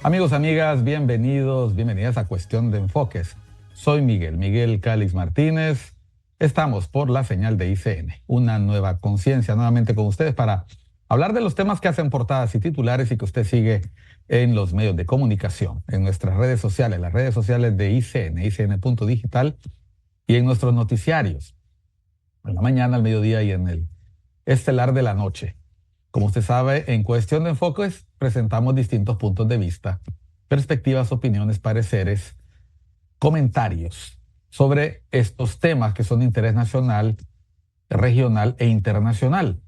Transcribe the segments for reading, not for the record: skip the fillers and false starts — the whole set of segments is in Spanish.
Amigos, amigas, bienvenidos, bienvenidas a Cuestión de Enfoques. Soy Miguel Calix Martínez. Estamos por la señal de ICN, una nueva conciencia, nuevamente con ustedes para hablar de los temas que hacen portadas y titulares y que usted sigue en los medios de comunicación, en nuestras redes sociales, las redes sociales de ICN, ICN.digital y en nuestros noticiarios, en la mañana, al mediodía y en el estelar de la noche. Como usted sabe, en Cuestión de Enfoques presentamos distintos puntos de vista, perspectivas, opiniones, pareceres, comentarios sobre estos temas que son de interés nacional, regional e internacional.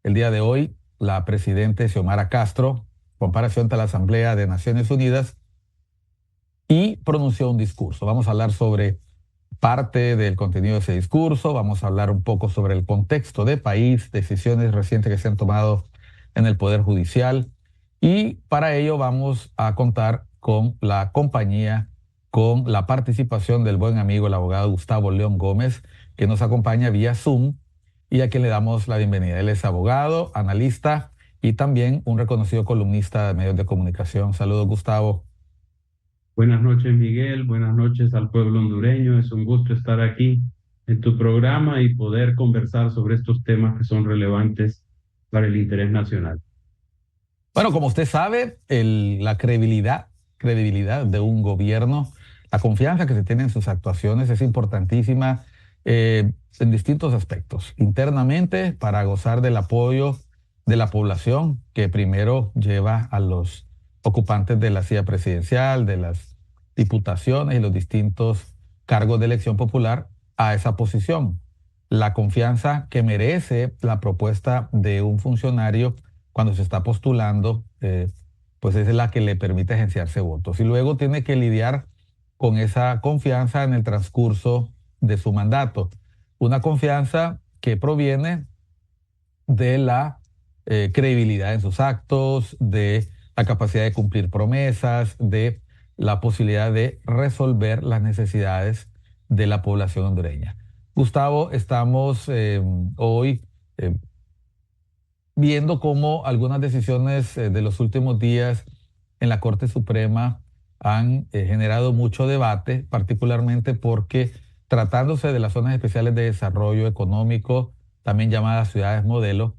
El día de hoy, la presidenta Xiomara Castro comparación ante la Asamblea de Naciones Unidas y pronunció un discurso. Vamos a hablar sobre parte del contenido de ese discurso, vamos a hablar un poco sobre el contexto de país, decisiones recientes que se han tomado en el Poder Judicial y para ello vamos a contar con la compañía, con la participación del buen amigo, el abogado Gustavo León Gómez, que nos acompaña vía Zoom y a quien le damos la bienvenida. Él es abogado, analista y también un reconocido columnista de medios de comunicación. Saludos, Gustavo. Buenas noches, Miguel. Buenas noches al pueblo hondureño. Es un gusto estar aquí en tu programa y poder conversar sobre estos temas que son relevantes para el interés nacional. Bueno, como usted sabe, la credibilidad de un gobierno, la confianza que se tiene en sus actuaciones es importantísima en distintos aspectos. Internamente, para gozar del apoyo de la población, que primero lleva a los ocupantes de la silla presidencial, de las diputaciones y los distintos cargos de elección popular a esa posición. La confianza que merece la propuesta de un funcionario cuando se está postulando, pues es la que le permite agenciarse votos. Y luego tiene que lidiar con esa confianza en el transcurso de su mandato. Una confianza que proviene de la credibilidad en sus actos, de la capacidad de cumplir promesas, de la posibilidad de resolver las necesidades de la población hondureña. Gustavo, estamos hoy viendo cómo algunas decisiones de los últimos días en la Corte Suprema han generado mucho debate, particularmente porque tratándose de las zonas especiales de desarrollo económico, también llamadas ciudades modelo,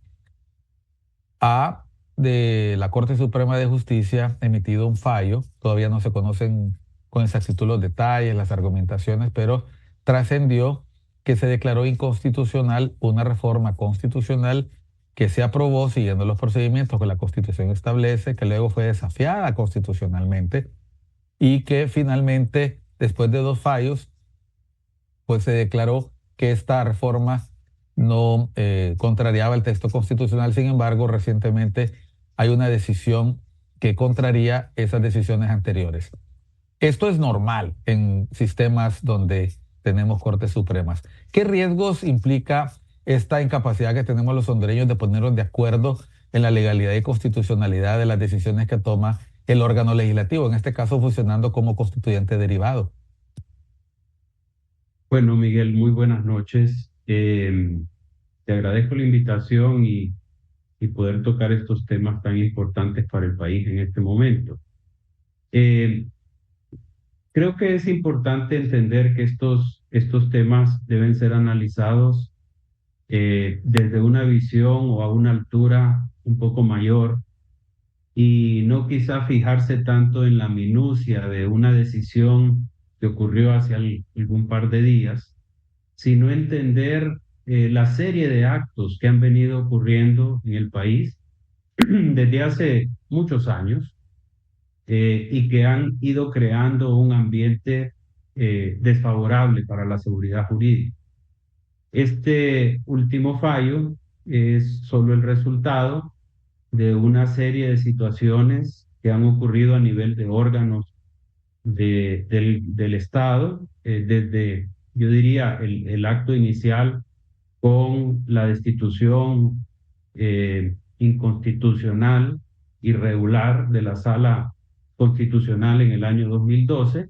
de la Corte Suprema de Justicia emitido un fallo, todavía no se conocen con exactitud los detalles, las argumentaciones, pero trascendió que se declaró inconstitucional una reforma constitucional que se aprobó siguiendo los procedimientos que la Constitución establece, que luego fue desafiada constitucionalmente y que finalmente, después de dos fallos, pues se declaró que esta reforma no contrariaba el texto constitucional. Sin embargo, recientemente hay una decisión que contraría esas decisiones anteriores. Esto es normal en sistemas donde tenemos cortes supremas. ¿Qué riesgos implica esta incapacidad que tenemos los hondureños de ponernos de acuerdo en la legalidad y constitucionalidad de las decisiones que toma el órgano legislativo, en este caso funcionando como constituyente derivado? Bueno, Miguel, muy buenas noches. Te agradezco la invitación y poder tocar estos temas tan importantes para el país en este momento. Eh, Creo que es importante entender que estos temas deben ser analizados desde una visión o a una altura un poco mayor y no quizá fijarse tanto en la minucia de una decisión que ocurrió hace algún par de días, sino entender la serie de actos que han venido ocurriendo en el país desde hace muchos años y que han ido creando un ambiente desfavorable para la seguridad jurídica. Este último fallo es solo el resultado de una serie de situaciones que han ocurrido a nivel de órganos del Estado, desde, yo diría, el acto inicial con la destitución inconstitucional, irregular de la Sala Constitucional en el año 2012,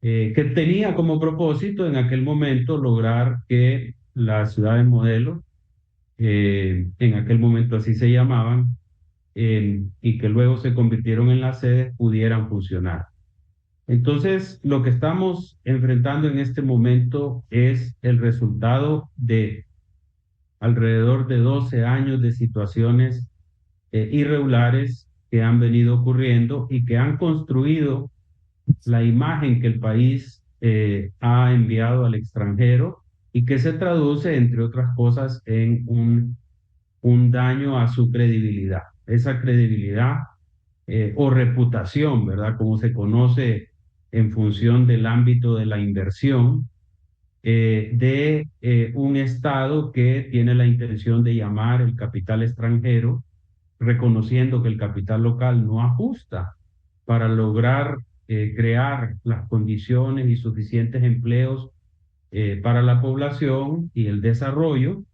que tenía como propósito en aquel momento lograr que las ciudades modelo, en aquel momento así se llamaban, y que luego se convirtieron en las sedes pudieran funcionar. Entonces, lo que estamos enfrentando en este momento es el resultado de alrededor de 12 años de situaciones irregulares que han venido ocurriendo y que han construido la imagen que el país ha enviado al extranjero y que se traduce, entre otras cosas, en un daño a su credibilidad. Esa credibilidad o reputación, ¿verdad? Como se conoce en función del ámbito de la inversión, de un Estado que tiene la intención de llamar el capital extranjero, reconociendo que el capital local no ajusta para lograr crear las condiciones y suficientes empleos para la población y el desarrollo,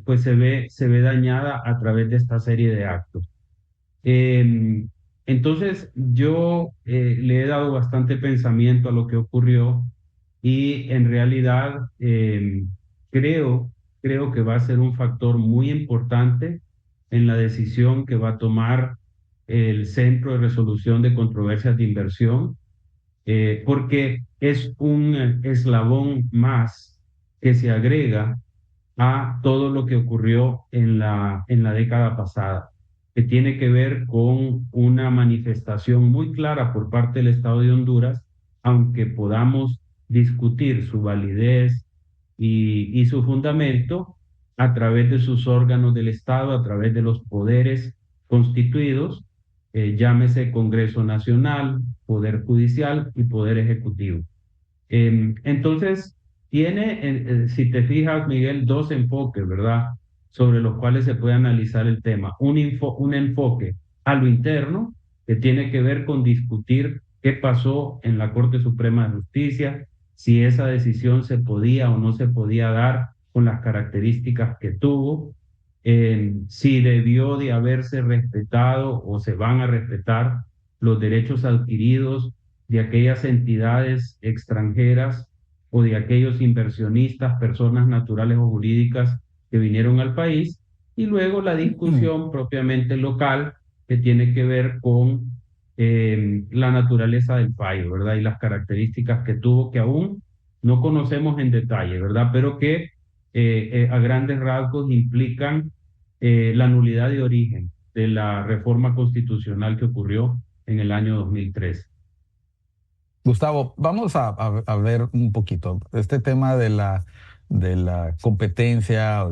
pues se ve dañada a través de esta serie de actos. Eh, entonces, yo le he dado bastante pensamiento a lo que ocurrió y en realidad creo, creo que va a ser un factor muy importante en la decisión que va a tomar el Centro de Resolución de Controversias de Inversión, porque es un eslabón más que se agrega a todo lo que ocurrió en la década pasada, que tiene que ver con una manifestación muy clara por parte del Estado de Honduras, aunque podamos discutir su validez y su fundamento a través de sus órganos del Estado, a través de los poderes constituidos, llámese Congreso Nacional, Poder Judicial y Poder Ejecutivo. Entonces, tiene, si te fijas, Miguel, dos enfoques, ¿verdad? Sobre los cuales se puede analizar el tema. Un enfoque a lo interno, que tiene que ver con discutir qué pasó en la Corte Suprema de Justicia, si esa decisión se podía o no se podía dar con las características que tuvo, si debió de haberse respetado o se van a respetar los derechos adquiridos de aquellas entidades extranjeras o de aquellos inversionistas, personas naturales o jurídicas que vinieron al país, y luego la discusión propiamente local que tiene que ver con la naturaleza del fallo, ¿verdad? Y las características que tuvo que aún no conocemos en detalle, ¿verdad? Pero que a grandes rasgos implican la nulidad de origen de la reforma constitucional que ocurrió en el año 2013. Gustavo, vamos a ver un poquito este tema de la competencia,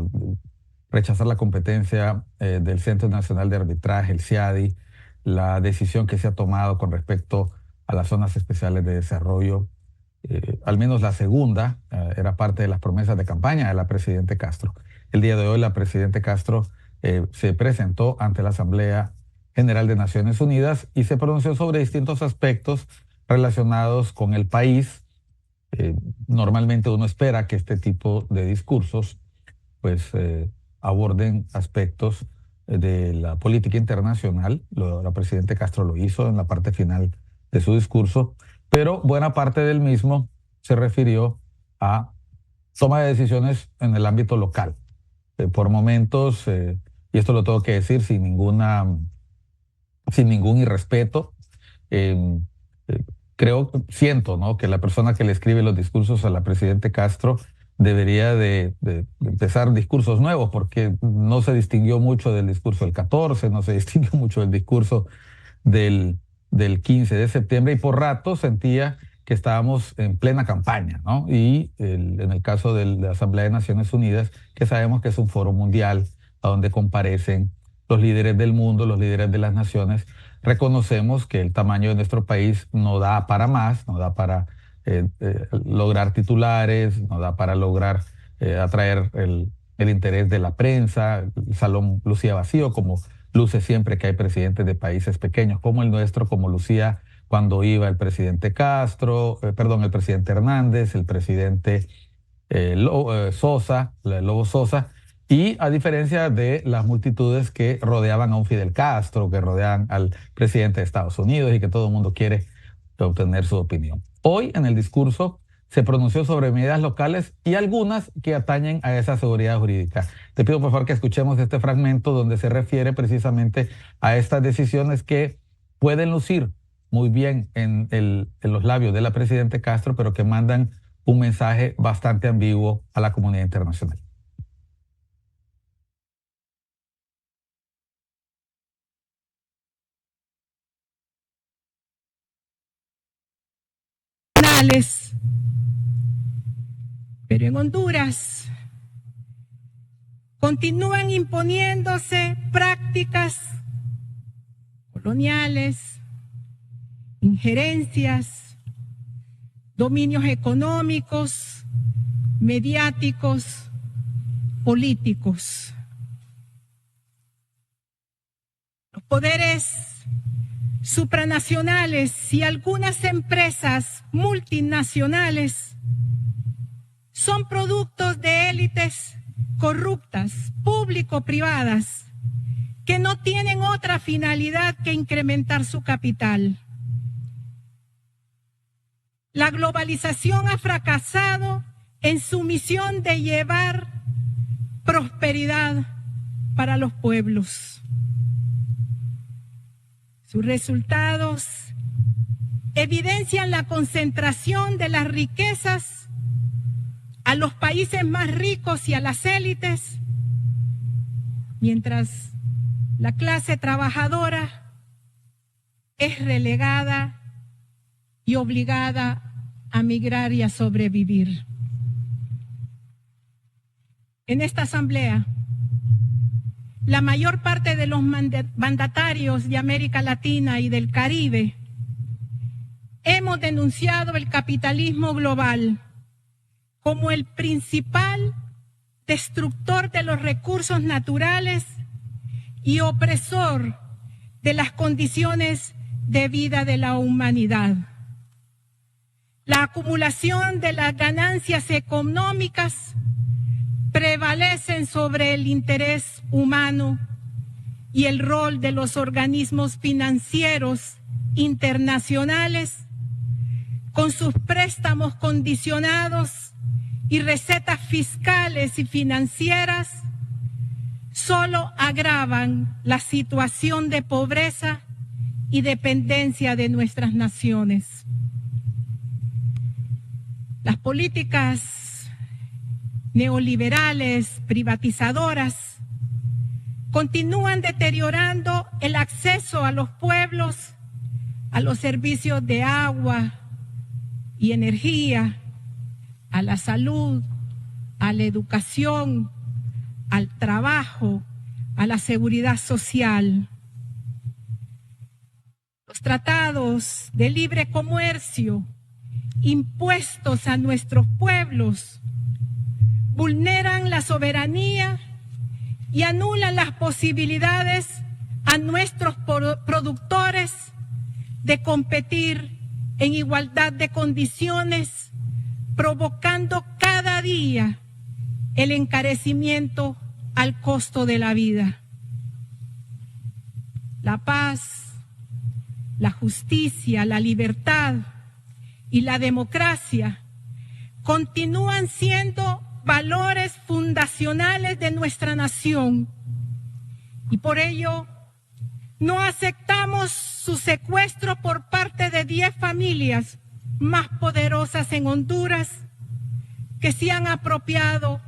rechazar la competencia del Centro Nacional de Arbitraje, el CIADI, la decisión que se ha tomado con respecto a las zonas especiales de desarrollo. Al menos la segunda era parte de las promesas de campaña de la presidente Castro. El día de hoy la presidente Castro se presentó ante la Asamblea General de Naciones Unidas y se pronunció sobre distintos aspectos relacionados con el país. Normalmente uno espera que este tipo de discursos pues aborden aspectos de la política internacional. La presidenta Castro lo hizo en la parte final de su discurso, pero buena parte del mismo se refirió a toma de decisiones en el ámbito local. Por momentos, y esto lo tengo que decir sin ningún irrespeto, eh, siento, ¿no?, que la persona que le escribe los discursos a la presidenta Castro debería de empezar discursos nuevos, porque no se distinguió mucho del discurso del 14, no se distinguió mucho del discurso del 15 de septiembre, y por rato sentía que estábamos en plena campaña, ¿no? Y en el caso de la Asamblea de Naciones Unidas, que sabemos que es un foro mundial a donde comparecen los líderes del mundo, los líderes de las naciones, reconocemos que el tamaño de nuestro país no da para más, no da para lograr titulares, no da para lograr atraer el interés de la prensa. El salón lucía vacío, como luce siempre que hay presidentes de países pequeños como el nuestro, como lucía cuando iba el presidente Castro, el presidente Hernández, el presidente Lobo Sosa, y a diferencia de las multitudes que rodeaban a un Fidel Castro, que rodean al presidente de Estados Unidos y que todo el mundo quiere obtener su opinión. Hoy en el discurso se pronunció sobre medidas locales y algunas que atañen a esa seguridad jurídica. Te pido por favor que escuchemos este fragmento donde se refiere precisamente a estas decisiones que pueden lucir muy bien en los labios de la presidenta Castro, pero que mandan un mensaje bastante ambiguo a la comunidad internacional. Pero en Honduras continúan imponiéndose prácticas coloniales, injerencias, dominios económicos, mediáticos, políticos. Los poderes supranacionales y algunas empresas multinacionales son productos de élites corruptas, público-privadas, que no tienen otra finalidad que incrementar su capital. La globalización ha fracasado en su misión de llevar prosperidad para los pueblos. Sus resultados evidencian la concentración de las riquezas a los países más ricos y a las élites, mientras la clase trabajadora es relegada y obligada a migrar y a sobrevivir. En esta asamblea, la mayor parte de los mandatarios de América Latina y del Caribe hemos denunciado el capitalismo global como el principal destructor de los recursos naturales y opresor de las condiciones de vida de la humanidad. La acumulación de las ganancias económicas prevalecen sobre el interés humano y el rol de los organismos financieros internacionales con sus préstamos condicionados y recetas fiscales y financieras solo agravan la situación de pobreza y dependencia de nuestras naciones. Las políticas neoliberales, privatizadoras, continúan deteriorando el acceso a los pueblos a los servicios de agua y energía, a la salud, a la educación, al trabajo, a la seguridad social. Los tratados de libre comercio impuestos a nuestros pueblos vulneran la soberanía y anulan las posibilidades a nuestros productores de competir en igualdad de condiciones, provocando cada día el encarecimiento al costo de la vida. La paz, la justicia, la libertad y la democracia continúan siendo valores fundacionales de nuestra nación y por ello no aceptamos su secuestro por parte de 10 familias más poderosas en Honduras que se han apropiado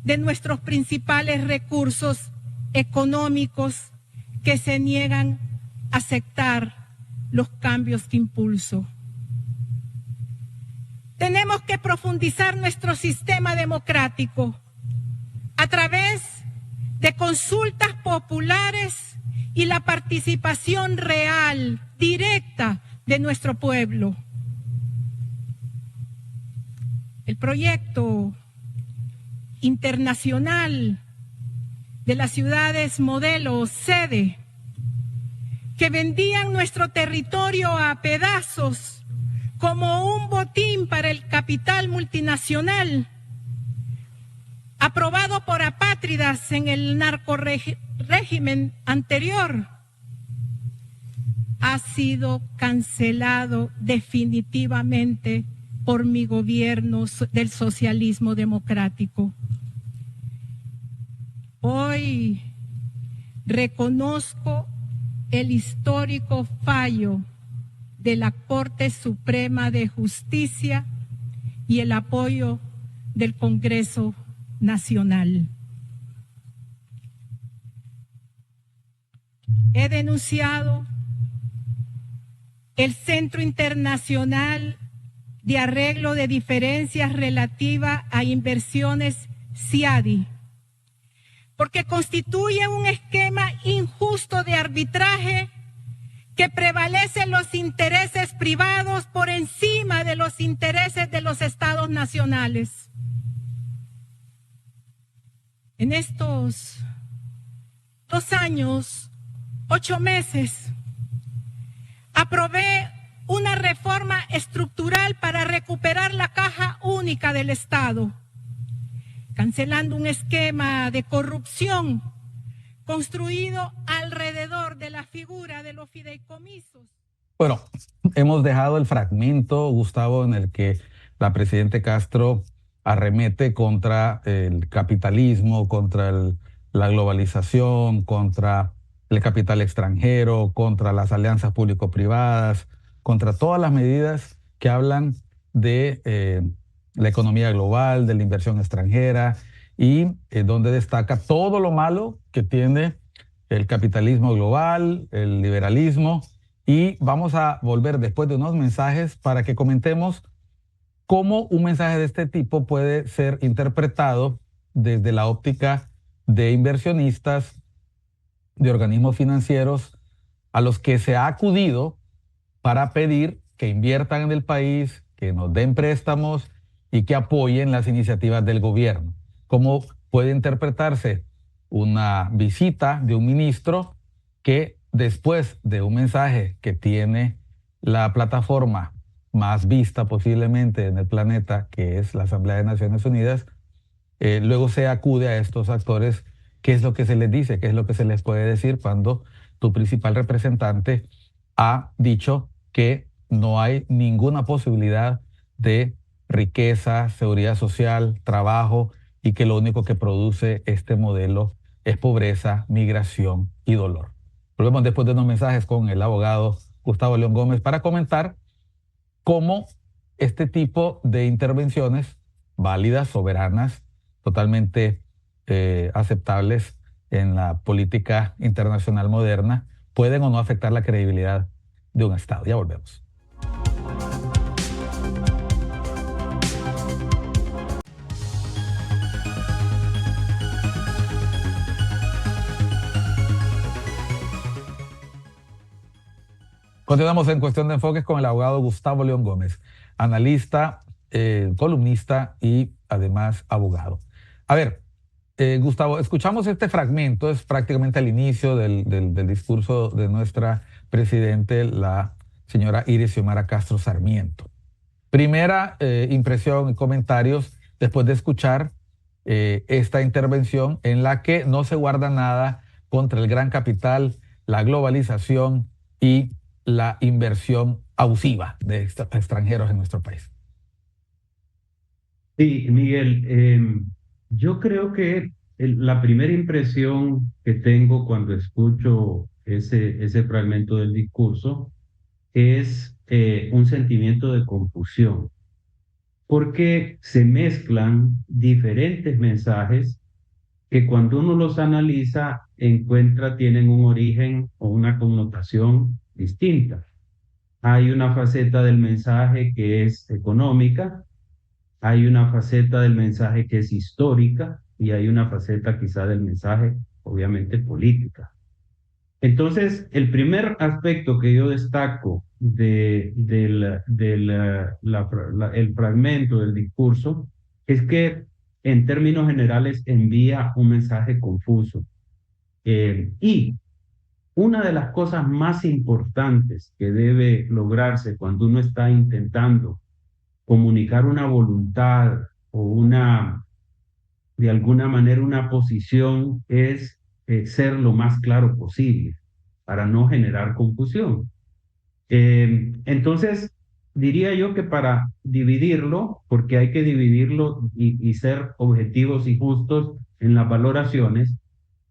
de nuestros principales recursos económicos, que se niegan a aceptar los cambios que impulso. Tenemos que profundizar nuestro sistema democrático a través de consultas populares y la participación real, directa de nuestro pueblo. El proyecto internacional de las ciudades modelo sede que vendían nuestro territorio a pedazos como un botín para el capital multinacional, aprobado por apátridas en el narcorrégimen anterior, ha sido cancelado definitivamente por mi gobierno del socialismo democrático. Hoy reconozco el histórico fallo de la Corte Suprema de Justicia y el apoyo del Congreso Nacional. He denunciado el Centro Internacional de Arreglo de Diferencias relativa a inversiones CIADI, porque constituye un esquema injusto de arbitraje que prevalecen los intereses privados por encima de los intereses de los estados nacionales. En estos 2 años, 8 meses, aprobé una reforma estructural para recuperar la caja única del Estado, cancelando un esquema de corrupción construido alrededor de la figura de los fideicomisos. Bueno, hemos dejado el fragmento, Gustavo, en el que la presidenta Castro arremete contra el capitalismo, contra la globalización, contra el capital extranjero, contra las alianzas público-privadas, contra todas las medidas que hablan de la economía global, de la inversión extranjera, y donde destaca todo lo malo que tiene el capitalismo global, el liberalismo. Y vamos a volver después de unos mensajes para que comentemos cómo un mensaje de este tipo puede ser interpretado desde la óptica de inversionistas, de organismos financieros a los que se ha acudido para pedir que inviertan en el país, que nos den préstamos y que apoyen las iniciativas del gobierno. ¿Cómo puede interpretarse una visita de un ministro que después de un mensaje que tiene la plataforma más vista posiblemente en el planeta, que es la Asamblea de Naciones Unidas, luego se acude a estos actores? ¿Qué es lo que se les dice? ¿Qué es lo que se les puede decir cuando tu principal representante ha dicho que no hay ninguna posibilidad de riqueza, seguridad social, trabajo, y que lo único que produce este modelo es pobreza, migración y dolor? Volvemos después de unos mensajes con el abogado Gustavo León Gómez para comentar cómo este tipo de intervenciones válidas, soberanas, totalmente aceptables en la política internacional moderna, pueden o no afectar la credibilidad de un Estado. Ya volvemos. Continuamos en Cuestión de Enfoques con el abogado Gustavo León Gómez, analista, columnista y además abogado. A ver, Gustavo, escuchamos este fragmento, es prácticamente al inicio del discurso de nuestra presidente, la señora Iris Xiomara Castro Sarmiento. Primera impresión y comentarios después de escuchar esta intervención en la que no se guarda nada contra el gran capital, la globalización y la inversión abusiva de extranjeros en nuestro país. Sí, Miguel, yo creo que la primera impresión que tengo cuando escucho ese fragmento del discurso es un sentimiento de confusión, porque se mezclan diferentes mensajes que cuando uno los analiza tienen un origen o una connotación distinta. Hay una faceta del mensaje que es económica, hay una faceta del mensaje que es histórica y hay una faceta quizá del mensaje, obviamente, política. Entonces, el primer aspecto que yo destaco del fragmento del discurso es que en términos generales envía un mensaje confuso. Y una de las cosas más importantes que debe lograrse cuando uno está intentando comunicar una voluntad o de alguna manera una posición es ser lo más claro posible para no generar confusión. Entonces, diría yo que para dividirlo, porque hay que dividirlo y ser objetivos y justos en las valoraciones,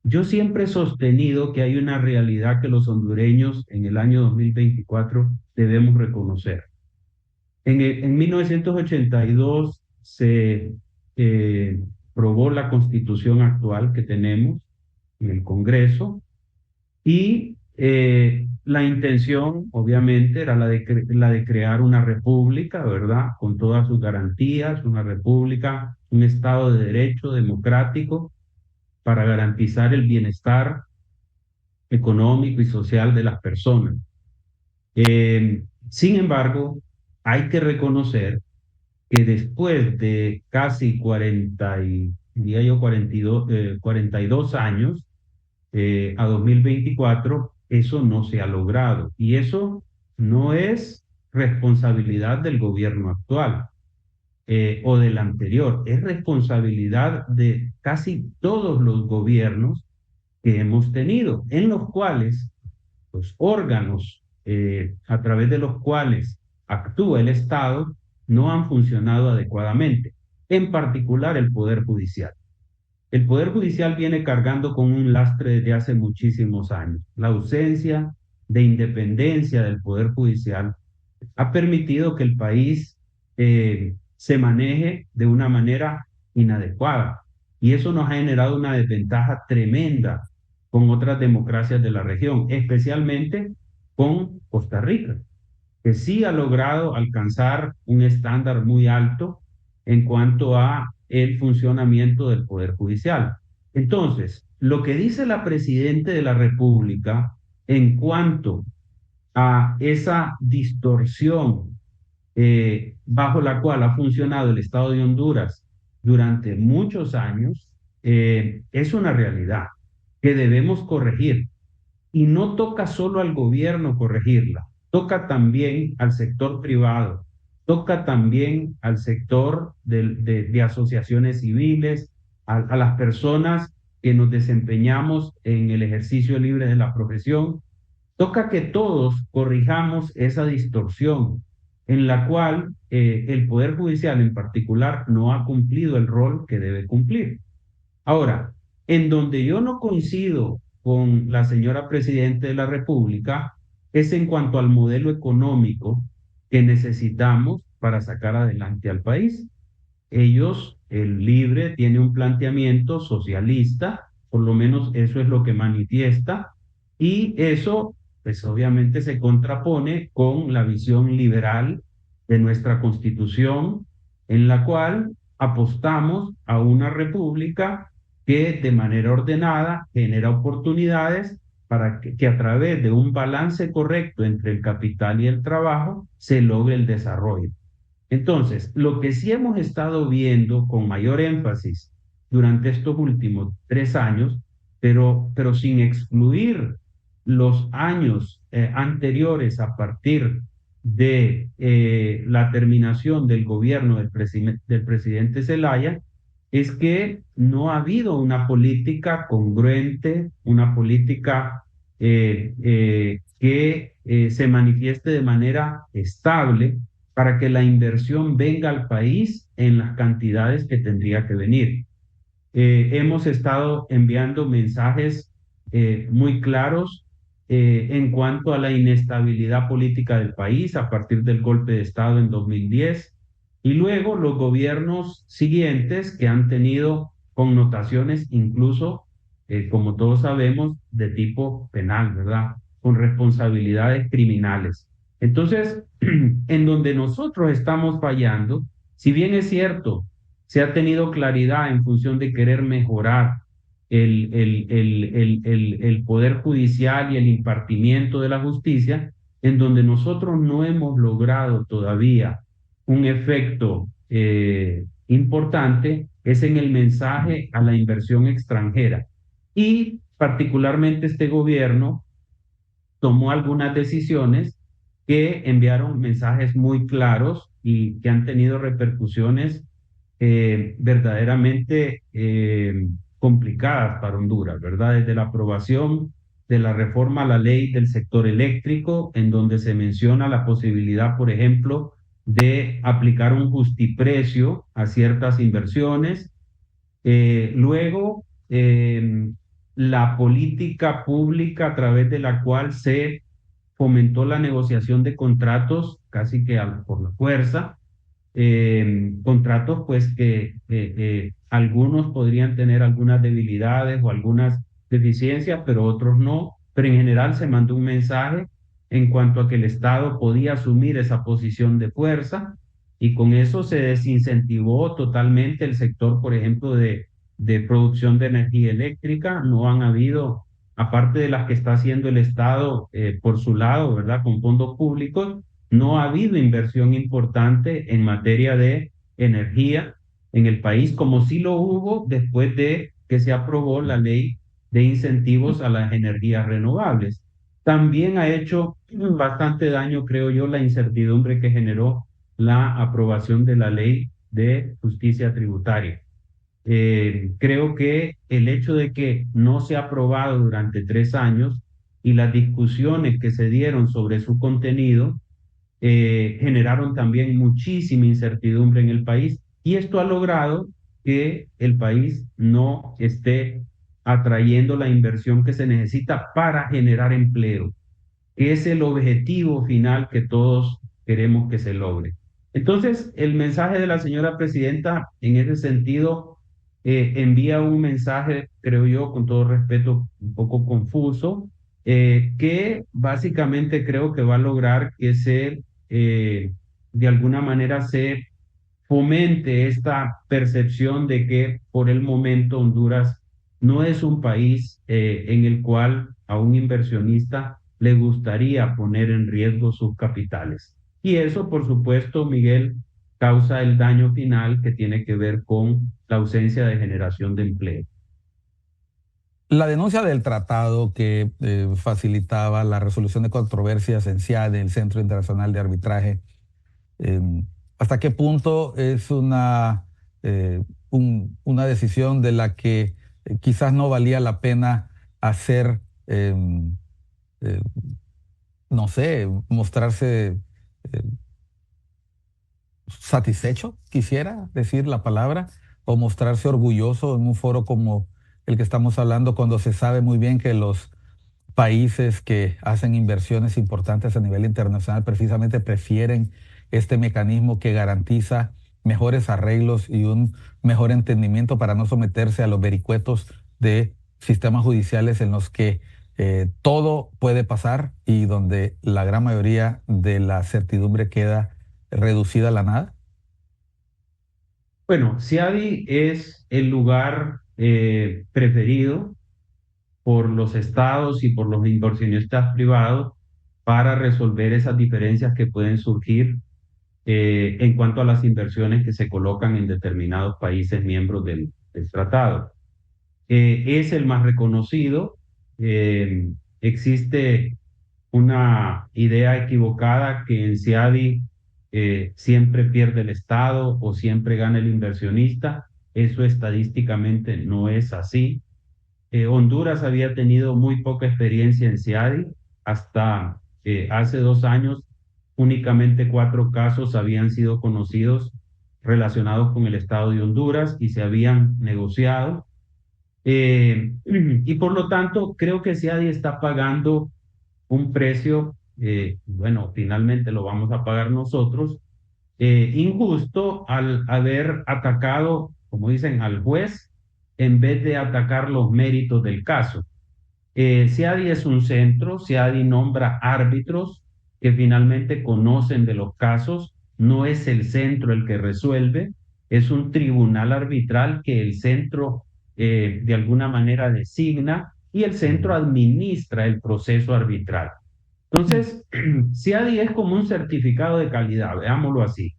yo siempre he sostenido que hay una realidad que los hondureños en el año 2024 debemos reconocer. En 1982 se aprobó la constitución actual que tenemos en el Congreso y la intención, obviamente, era la de crear una república, ¿verdad? Con todas sus garantías, una república, un Estado de derecho democrático para garantizar el bienestar económico y social de las personas. Sin embargo, hay que reconocer que después de casi 42 años, a 2024, eso no se ha logrado. Y eso no es responsabilidad del gobierno actual o del anterior, es responsabilidad de casi todos los gobiernos que hemos tenido, en los cuales los órganos a través de los cuales actúa el Estado no han funcionado adecuadamente, en particular el Poder Judicial. El Poder Judicial viene cargando con un lastre desde hace muchísimos años. La ausencia de independencia del Poder Judicial ha permitido que el país se maneje de una manera inadecuada. Y eso nos ha generado una desventaja tremenda con otras democracias de la región, especialmente con Costa Rica, que sí ha logrado alcanzar un estándar muy alto en cuanto a el funcionamiento del Poder Judicial. Entonces, lo que dice la Presidenta de la República en cuanto a esa distorsión bajo la cual ha funcionado el Estado de Honduras durante muchos años, es una realidad que debemos corregir. Y no toca solo al gobierno corregirla, toca también al sector privado, toca también al sector de asociaciones civiles, a las personas que nos desempeñamos en el ejercicio libre de la profesión. Toca que todos corrijamos esa distorsión en la cual el Poder Judicial en particular no ha cumplido el rol que debe cumplir. Ahora, en donde yo no coincido con la señora Presidenta de la República es en cuanto al modelo económico que necesitamos para sacar adelante al país. Ellos, el Libre, tiene un planteamiento socialista, por lo menos eso es lo que manifiesta, y eso, pues obviamente se contrapone con la visión liberal de nuestra Constitución, en la cual apostamos a una república que de manera ordenada genera oportunidades para que a través de un balance correcto entre el capital y el trabajo se logre el desarrollo. Entonces, lo que sí hemos estado viendo con mayor énfasis durante estos últimos 3 años, pero sin excluir los años anteriores a partir de la terminación del gobierno del presidente Zelaya, es que no ha habido una política congruente, una política que se manifieste de manera estable para que la inversión venga al país en las cantidades que tendría que venir. Hemos estado enviando mensajes muy claros en cuanto a la inestabilidad política del país a partir del golpe de Estado en 2010 y luego los gobiernos siguientes que han tenido connotaciones incluso, como todos sabemos, de tipo penal, ¿verdad? Con responsabilidades criminales. Entonces, en donde nosotros estamos fallando, si bien es cierto, se ha tenido claridad en función de querer mejorar el poder judicial y el impartimiento de la justicia, en donde nosotros no hemos logrado todavía un efecto importante, es en el mensaje a la inversión extranjera. Y particularmente este gobierno tomó algunas decisiones que enviaron mensajes muy claros y que han tenido repercusiones verdaderamente complicadas para Honduras, ¿verdad? Desde la aprobación de la reforma a la ley del sector eléctrico, en donde se menciona la posibilidad, por ejemplo, de aplicar un justiprecio a ciertas inversiones. Luego, la política pública a través de la cual se fomentó la negociación de contratos casi que por la fuerza, contratos pues que algunos podrían tener algunas debilidades o algunas deficiencias, pero otros no, pero en general se mandó un mensaje en cuanto a que el Estado podía asumir esa posición de fuerza y con eso se desincentivó totalmente el sector, por ejemplo, de producción de energía eléctrica. No han habido, aparte de las que está haciendo el Estado por su lado, ¿verdad? Con fondos públicos, no ha habido inversión importante en materia de energía en el país, como sí lo hubo después de que se aprobó la ley de incentivos a las energías renovables. También ha hecho bastante daño, creo yo, la incertidumbre que generó la aprobación de la ley de justicia tributaria. Creo que el hecho de que no se ha aprobado durante 3 años y las discusiones que se dieron sobre su contenido generaron también muchísima incertidumbre en el país y esto ha logrado que el país no esté atrayendo la inversión que se necesita para generar empleo, que es el objetivo final que todos queremos que se logre. Entonces, el mensaje de la señora presidenta en ese sentido envía un mensaje, creo yo, con todo respeto, un poco confuso, que básicamente creo que va a lograr que de alguna manera se fomente esta percepción de que por el momento Honduras no es un país en el cual a un inversionista le gustaría poner en riesgo sus capitales. Y eso, por supuesto, Miguel, causa el daño final que tiene que ver con la ausencia de generación de empleo. La denuncia del tratado que facilitaba la resolución de controversias en CIADE, el Centro Internacional de Arbitraje, ¿hasta qué punto es una decisión de la que quizás no valía la pena hacer, no sé, mostrarse satisfecho, quisiera decir la palabra, o mostrarse orgulloso en un foro como el que estamos hablando, cuando se sabe muy bien que los países que hacen inversiones importantes a nivel internacional precisamente prefieren este mecanismo que garantiza mejores arreglos y un mejor entendimiento para no someterse a los vericuetos de sistemas judiciales en los que todo puede pasar y donde la gran mayoría de la certidumbre queda reducida a la nada? Bueno, CIADI es el lugar preferido por los estados y por los inversionistas privados para resolver esas diferencias que pueden surgir en cuanto a las inversiones que se colocan en determinados países miembros del tratado. Es el más reconocido. Existe una idea equivocada que en CIADI siempre pierde el Estado o siempre gana el inversionista. Eso estadísticamente no es así. Honduras había tenido muy poca experiencia en CIADI. Hasta hace 2 años, únicamente 4 casos habían sido conocidos relacionados con el Estado de Honduras y se habían negociado. Y por lo tanto, creo que CIADI está pagando un precio, bueno, finalmente lo vamos a pagar nosotros, injusto al haber atacado, como dicen, al juez en vez de atacar los méritos del caso. CIADI es un centro, CIADI nombra árbitros que finalmente conocen de los casos, no es el centro el que resuelve, es un tribunal arbitral que el centro de alguna manera designa y el centro administra el proceso arbitral. Entonces, CIADI es como un certificado de calidad, veámoslo así.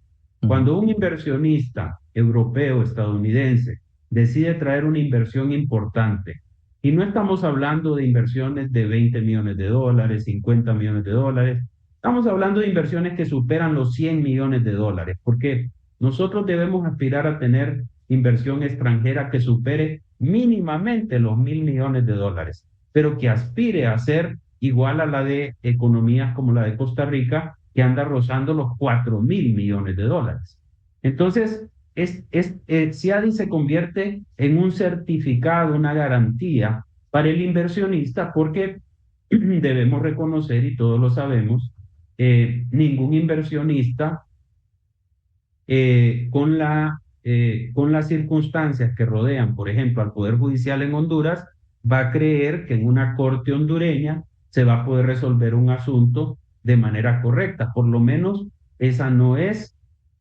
Cuando un inversionista europeo, estadounidense, decide traer una inversión importante, y no estamos hablando de inversiones de 20 millones de dólares, 50 millones de dólares, estamos hablando de inversiones que superan los 100 millones de dólares, porque nosotros debemos aspirar a tener inversión extranjera que supere mínimamente los 1.000 millones de dólares. pero que aspire a ser igual a la de economías como la de Costa Rica, que anda rozando los 4.000 millones de dólares. Entonces, CIADI se convierte en un certificado, una garantía para el inversionista, porque debemos reconocer, y todos lo sabemos, ningún inversionista con las circunstancias que rodean, por ejemplo, al Poder Judicial en Honduras, va a creer que en una corte hondureña se va a poder resolver un asunto de manera correcta. Por lo menos esa no es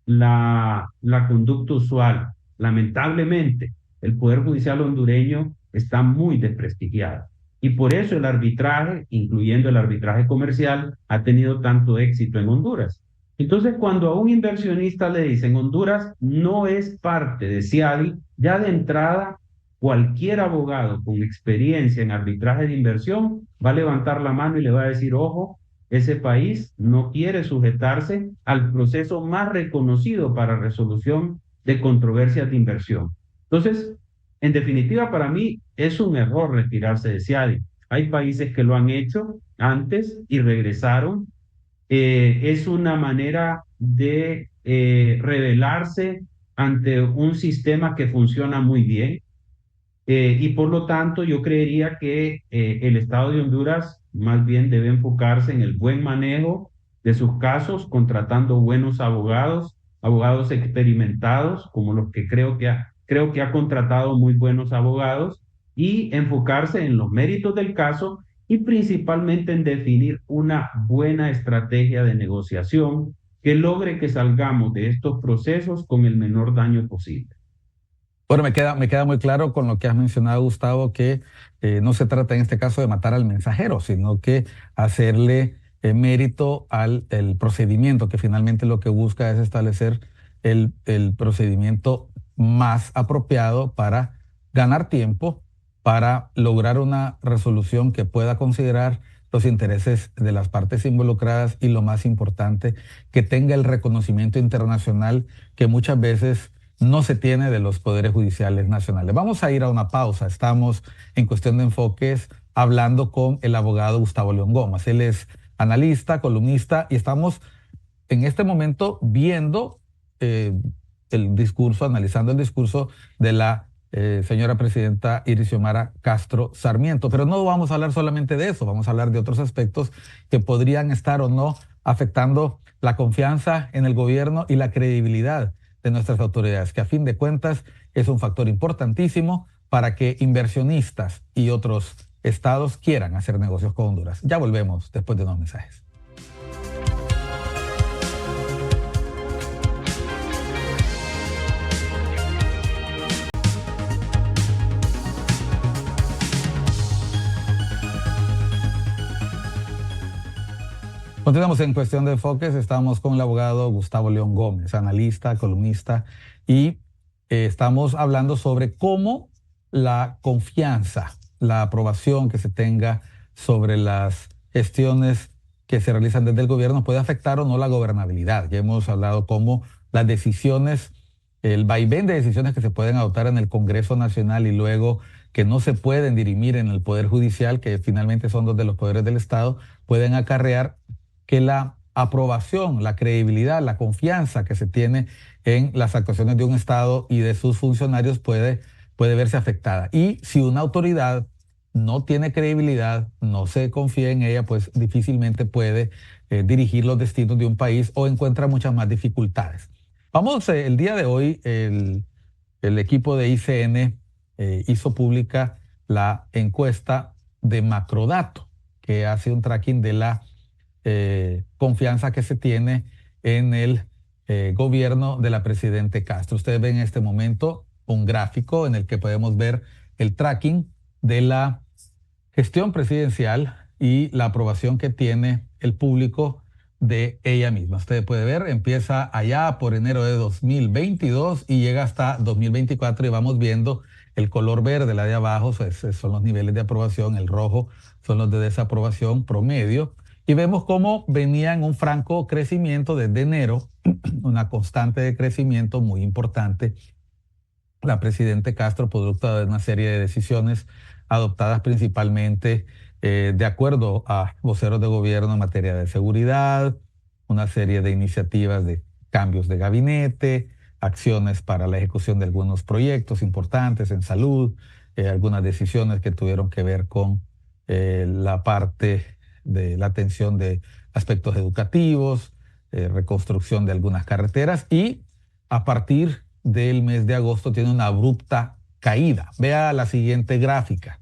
la conducta usual. Lamentablemente, el Poder Judicial hondureño está muy desprestigiado. Y por eso el arbitraje, incluyendo el arbitraje comercial, ha tenido tanto éxito en Honduras. Entonces, cuando a un inversionista le dicen Honduras no es parte de CIADI, ya de entrada, cualquier abogado con experiencia en arbitraje de inversión va a levantar la mano y le va a decir, ojo, ese país no quiere sujetarse al proceso más reconocido para resolución de controversias de inversión. Entonces, en definitiva, para mí es un error retirarse de CIADI. Hay países que lo han hecho antes y regresaron. Es una manera de rebelarse ante un sistema que funciona muy bien. Y por lo tanto, yo creería que el Estado de Honduras más bien debe enfocarse en el buen manejo de sus casos, contratando buenos abogados, abogados experimentados, como los que creo que ha contratado muy buenos abogados, y enfocarse en los méritos del caso y principalmente en definir una buena estrategia de negociación que logre que salgamos de estos procesos con el menor daño posible. Bueno, me queda muy claro con lo que has mencionado, Gustavo, que no se trata en este caso de matar al mensajero, sino que hacerle mérito al el procedimiento, que finalmente lo que busca es establecer el procedimiento más apropiado para ganar tiempo, para lograr una resolución que pueda considerar los intereses de las partes involucradas y, lo más importante, que tenga el reconocimiento internacional que muchas veces no se tiene de los poderes judiciales nacionales. Vamos a ir a una pausa. Estamos en Cuestión de Enfoques hablando con el abogado Gustavo León Gómez. Él es analista, columnista, y estamos en este momento viendo el discurso, analizando el discurso de la señora presidenta Iris Xiomara Castro Sarmiento. Pero no vamos a hablar solamente de eso, vamos a hablar de otros aspectos que podrían estar o no afectando la confianza en el gobierno y la credibilidad de nuestras autoridades, que a fin de cuentas es un factor importantísimo para que inversionistas y otros estados quieran hacer negocios con Honduras. Ya volvemos después de unos mensajes. Continuamos en Cuestión de Enfoques. Estamos con el abogado Gustavo León Gómez, analista, columnista, y estamos hablando sobre cómo la confianza, la aprobación que se tenga sobre las gestiones que se realizan desde el gobierno puede afectar o no la gobernabilidad. Ya hemos hablado cómo las decisiones, el vaivén de decisiones que se pueden adoptar en el Congreso Nacional y luego que no se pueden dirimir en el Poder Judicial, que finalmente son dos de los poderes del Estado, pueden acarrear que la aprobación, la credibilidad, la confianza que se tiene en las actuaciones de un Estado y de sus funcionarios puede verse afectada. Y si una autoridad no tiene credibilidad, no se confía en ella, pues difícilmente puede dirigir los destinos de un país o encuentra muchas más dificultades. Vamos, el día de hoy el equipo de ICN hizo pública la encuesta de Macrodato, que hace un tracking de la confianza que se tiene en el gobierno de la presidenta Castro. Ustedes ven en este momento un gráfico en el que podemos ver el tracking de la gestión presidencial y la aprobación que tiene el público de ella misma. Usted puede ver, empieza allá por enero de 2022 y llega hasta 2024 y vamos viendo el color verde, la de abajo, son los niveles de aprobación, el rojo son los de desaprobación promedio. Y vemos cómo venía en un franco crecimiento desde enero, una constante de crecimiento muy importante. La presidenta Castro, producto de una serie de decisiones adoptadas principalmente de acuerdo a voceros de gobierno en materia de seguridad, una serie de iniciativas de cambios de gabinete, acciones para la ejecución de algunos proyectos importantes en salud, algunas decisiones que tuvieron que ver con la parte de la atención de aspectos educativos, reconstrucción de algunas carreteras, y a partir del mes de agosto tiene una abrupta caída. Vea la siguiente gráfica.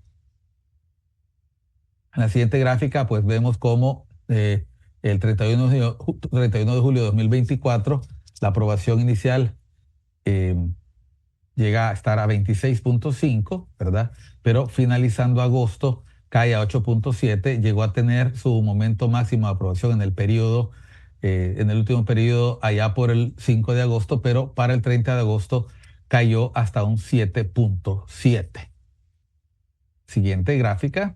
En la siguiente gráfica pues vemos cómo el 31 de julio de 2024 la aprobación inicial llega a estar a 26.5, ¿verdad? Pero finalizando agosto cae a 8.7, llegó a tener su momento máximo de aprobación en el periodo, en el último periodo allá por el 5 de agosto, pero para el 30 de agosto cayó hasta un 7.7. Siguiente gráfica.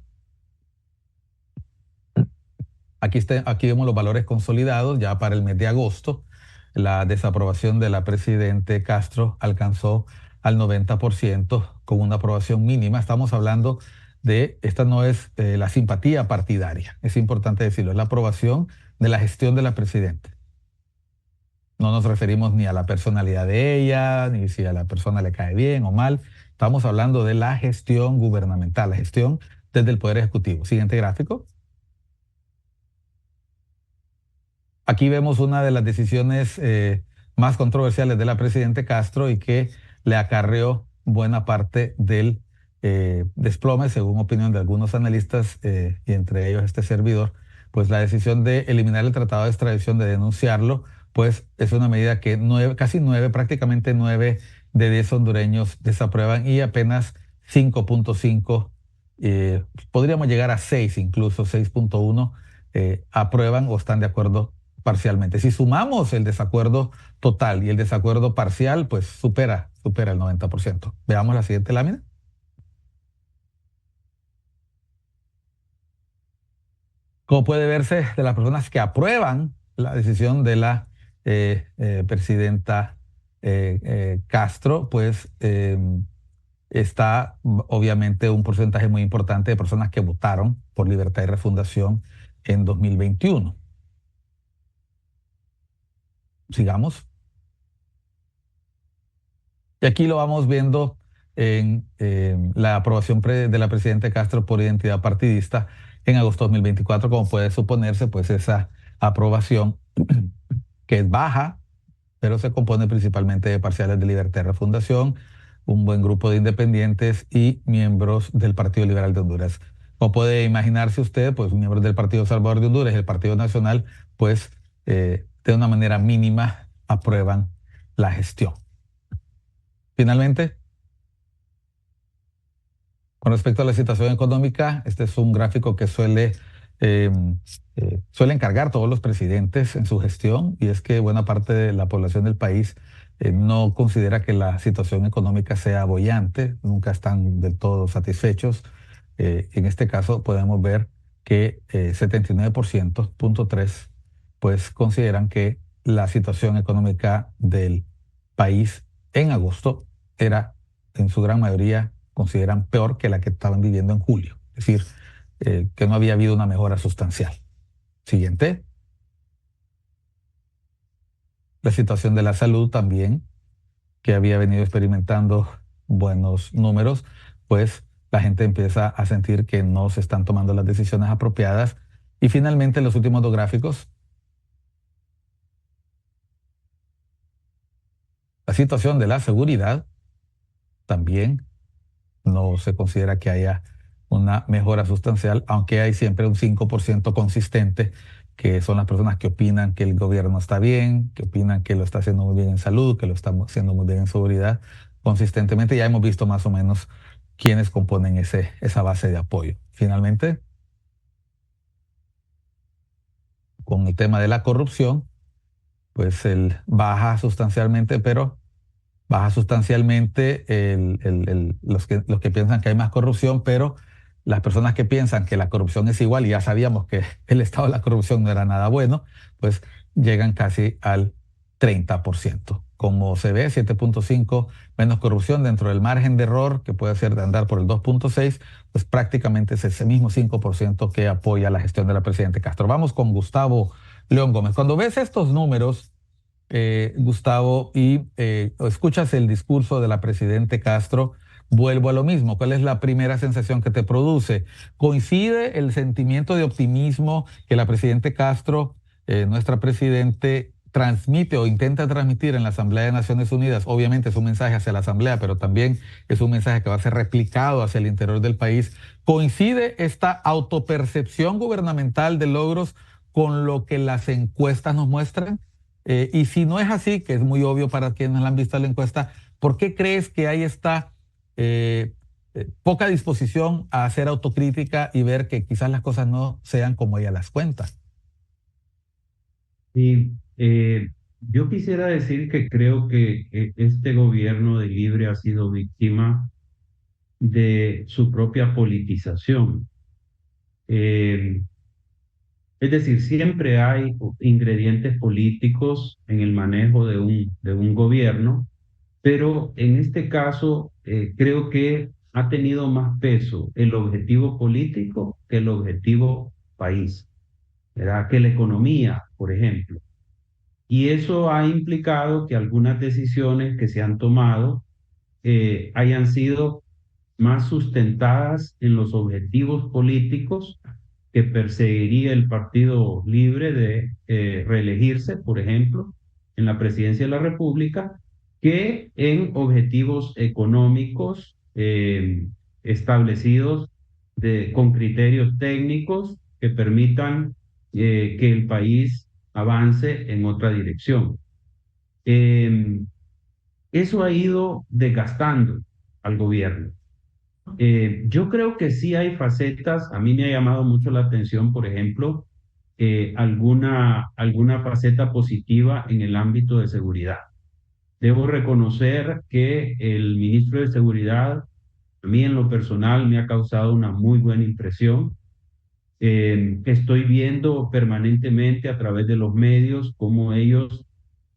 Aquí vemos los valores consolidados ya para el mes de agosto. La desaprobación de la presidente Castro alcanzó al 90% con una aprobación mínima. Estamos hablando de, esta no es la simpatía partidaria, es importante decirlo, es la aprobación de la gestión de la presidenta. No nos referimos ni a la personalidad de ella, ni si a la persona le cae bien o mal. Estamos hablando de la gestión gubernamental, la gestión desde el Poder Ejecutivo. Siguiente gráfico. Aquí vemos una de las decisiones más controversiales de la presidenta Castro y que le acarreó buena parte del desplome, según opinión de algunos analistas y entre ellos este servidor. Pues la decisión de eliminar el tratado de extradición, de denunciarlo, pues es una medida que prácticamente 9 de 10 hondureños desaprueban y apenas 5.5, podríamos llegar a 6, incluso 6.1, aprueban o están de acuerdo parcialmente. Si sumamos el desacuerdo total y el desacuerdo parcial, pues supera el 90%. Veamos la siguiente lámina. Como puede verse, de las personas que aprueban la decisión de la presidenta Castro, pues está obviamente un porcentaje muy importante de personas que votaron por Libertad y Refundación en 2021. Sigamos. Y aquí lo vamos viendo en la aprobación de la presidenta Castro por identidad partidista en agosto de 2024. Como puede suponerse, pues esa aprobación que es baja, pero se compone principalmente de parciales de Libertad y Refundación, un buen grupo de independientes y miembros del Partido Liberal de Honduras. Como puede imaginarse usted, pues miembros del Partido Salvador de Honduras y el Partido Nacional, pues de una manera mínima aprueban la gestión. Finalmente, con respecto a la situación económica, este es un gráfico que suelen encargar todos los presidentes en su gestión, y es que buena parte de la población del país no considera que la situación económica sea boyante, nunca están del todo satisfechos. En este caso podemos ver que 79.3% pues consideran que la situación económica del país en agosto era, en su gran mayoría, consideran peor que la que estaban viviendo en julio. Es decir, que no había habido una mejora sustancial. Siguiente. La situación de la salud también, que había venido experimentando buenos números, pues la gente empieza a sentir que no se están tomando las decisiones apropiadas. Y finalmente, los últimos dos gráficos. La situación de la seguridad también no se considera que haya una mejora sustancial, aunque hay siempre un 5% consistente, que son las personas que opinan que el gobierno está bien, que opinan que lo está haciendo muy bien en salud, que lo está haciendo muy bien en seguridad. Consistentemente ya hemos visto más o menos quiénes componen esa base de apoyo. Finalmente, con el tema de la corrupción, pues baja sustancialmente, pero baja sustancialmente los que piensan que hay más corrupción, pero las personas que piensan que la corrupción es igual, y ya sabíamos que el estado de la corrupción no era nada bueno, pues llegan casi al 30%. como se ve, 7.5 menos corrupción dentro del margen de error, que puede ser de andar por el 2.6, pues prácticamente es ese mismo 5% que apoya la gestión de la presidenta Castro. Vamos con Gustavo León Gómez. Cuando ves estos números, Gustavo, y escuchas el discurso de la presidenta Castro, vuelvo a lo mismo. ¿Cuál es la primera sensación que te produce? ¿Coincide el sentimiento de optimismo que la presidenta Castro, nuestra presidente, transmite o intenta transmitir en la Asamblea de Naciones Unidas? Obviamente es un mensaje hacia la Asamblea, pero también es un mensaje que va a ser replicado hacia el interior del país. ¿Coincide esta autopercepción gubernamental de logros con lo que las encuestas nos muestran? Y si no es así, que es muy obvio para quienes la han visto la encuesta, ¿por qué crees que hay esta poca disposición a hacer autocrítica y ver que quizás las cosas no sean como ella las cuenta? Y yo quisiera decir que creo que este gobierno de Libre ha sido víctima de su propia politización. Es decir, siempre hay ingredientes políticos en el manejo de un gobierno, pero en este caso creo que ha tenido más peso el objetivo político que el objetivo país, ¿verdad? Que la economía, por ejemplo. Y eso ha implicado que algunas decisiones que se han tomado hayan sido más sustentadas en los objetivos políticos que perseguiría el Partido Libre de reelegirse, por ejemplo, en la presidencia de la República, que en objetivos económicos establecidos con criterios técnicos que permitan que el país avance en otra dirección. Eso ha ido desgastando al gobierno. Yo creo que sí hay facetas. A mí me ha llamado mucho la atención, por ejemplo, alguna faceta positiva en el ámbito de seguridad. Debo reconocer que el ministro de Seguridad, a mí en lo personal, me ha causado una muy buena impresión. Estoy viendo permanentemente a través de los medios cómo ellos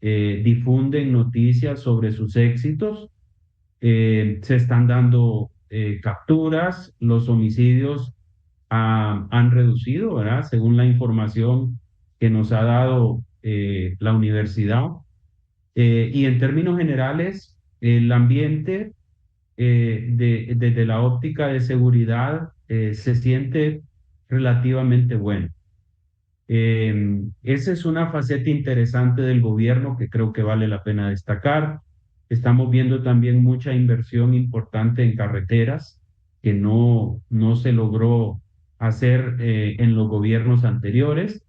difunden noticias sobre sus éxitos. Se están dando capturas, los homicidios han reducido, ¿verdad? Según la información que nos ha dado la universidad. Y en términos generales, el ambiente desde la óptica de seguridad se siente relativamente bueno. Esa es una faceta interesante del gobierno que creo que vale la pena destacar. Estamos viendo también mucha inversión importante en carreteras que no se logró hacer en los gobiernos anteriores.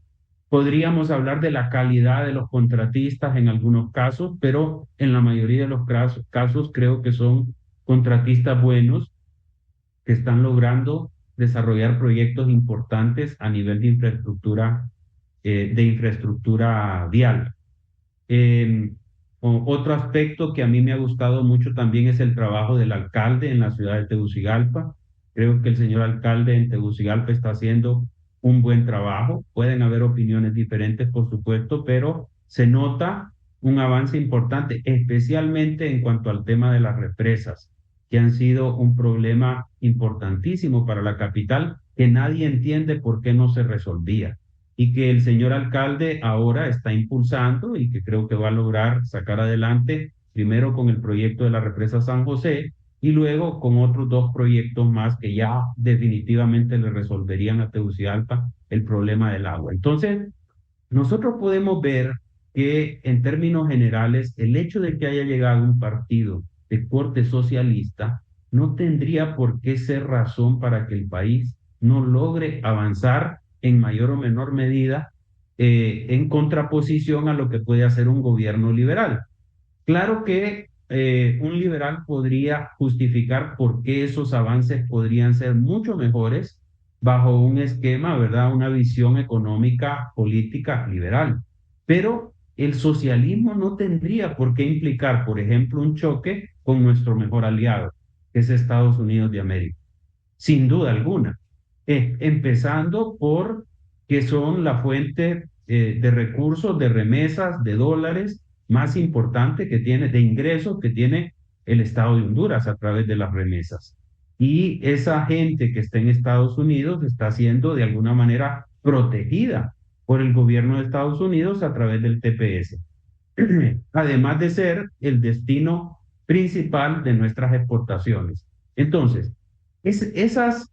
Podríamos hablar de la calidad de los contratistas en algunos casos, pero en la mayoría de los casos creo que son contratistas buenos que están logrando desarrollar proyectos importantes a nivel de infraestructura vial. Otro aspecto que a mí me ha gustado mucho también es el trabajo del alcalde en la ciudad de Tegucigalpa. Creo que el señor alcalde en Tegucigalpa está haciendo un buen trabajo. Pueden haber opiniones diferentes, por supuesto, pero se nota un avance importante, especialmente en cuanto al tema de las represas, que han sido un problema importantísimo para la capital, que nadie entiende por qué no se resolvía, y que el señor alcalde ahora está impulsando y que creo que va a lograr sacar adelante, primero con el proyecto de la represa San José y luego con otros dos proyectos más que ya definitivamente le resolverían a Tegucigalpa el problema del agua. Entonces, nosotros podemos ver que en términos generales, el hecho de que haya llegado un partido de corte socialista no tendría por qué ser razón para que el país no logre avanzar en mayor o menor medida en contraposición a lo que puede hacer un gobierno liberal. Claro que un liberal podría justificar por qué esos avances podrían ser mucho mejores bajo un esquema, ¿verdad? Una visión económica, política liberal. Pero el socialismo no tendría por qué implicar, por ejemplo, un choque con nuestro mejor aliado, que es Estados Unidos de América. Sin duda alguna. Empezando por que son la fuente de recursos, de remesas, de dólares más importante que tiene de ingresos que tiene el Estado de Honduras a través de las remesas. Y esa gente que está en Estados Unidos está siendo de alguna manera protegida por el gobierno de Estados Unidos a través del TPS. Además de ser el destino principal de nuestras exportaciones. Entonces, esas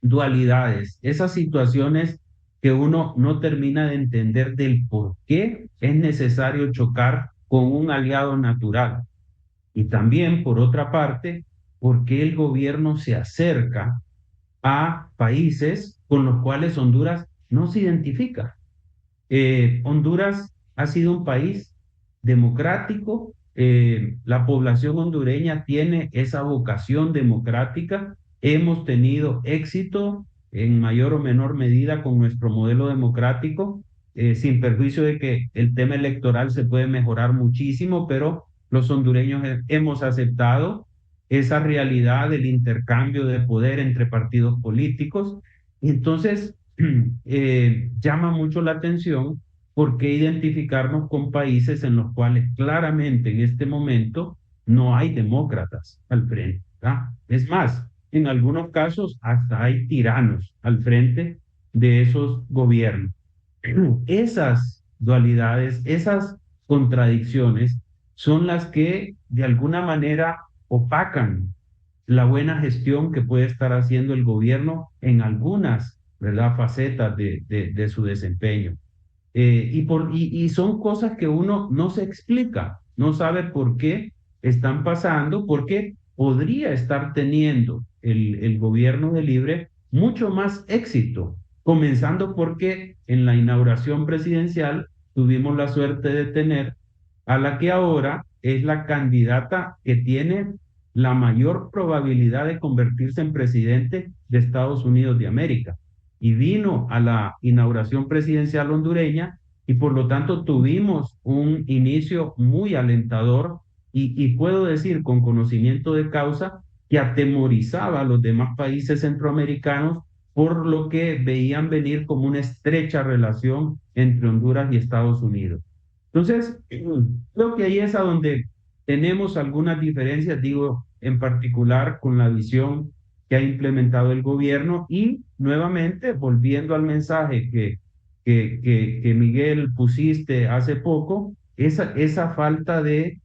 dualidades, esas situaciones que uno no termina de entender del por qué es necesario chocar con un aliado natural. Y también, por otra parte, por qué el gobierno se acerca a países con los cuales Honduras no se identifica. Honduras ha sido un país democrático, la población hondureña tiene esa vocación democrática, hemos tenido éxito en mayor o menor medida con nuestro modelo democrático, sin perjuicio de que el tema electoral se puede mejorar muchísimo, pero los hondureños hemos aceptado esa realidad del intercambio de poder entre partidos políticos. Y entonces, llama mucho la atención por qué identificarnos con países en los cuales claramente en este momento no hay demócratas al frente, ¿verdad? Es más, en algunos casos hasta hay tiranos al frente de esos gobiernos. Esas dualidades, esas contradicciones son las que de alguna manera opacan la buena gestión que puede estar haciendo el gobierno en algunas, ¿verdad?, facetas de su desempeño. Y son cosas que uno no se explica, no sabe por qué están pasando, porque podría estar teniendo el gobierno de Libre mucho más éxito, comenzando porque en la inauguración presidencial tuvimos la suerte de tener a la que ahora es la candidata que tiene la mayor probabilidad de convertirse en presidente de Estados Unidos de América. Y vino a la inauguración presidencial hondureña y por lo tanto tuvimos un inicio muy alentador y puedo decir con conocimiento de causa que atemorizaba a los demás países centroamericanos por lo que veían venir como una estrecha relación entre Honduras y Estados Unidos. Entonces, creo que ahí es a donde tenemos algunas diferencias, digo, en particular con la visión que ha implementado el gobierno y nuevamente volviendo al mensaje que Miguel pusiste hace poco, esa falta de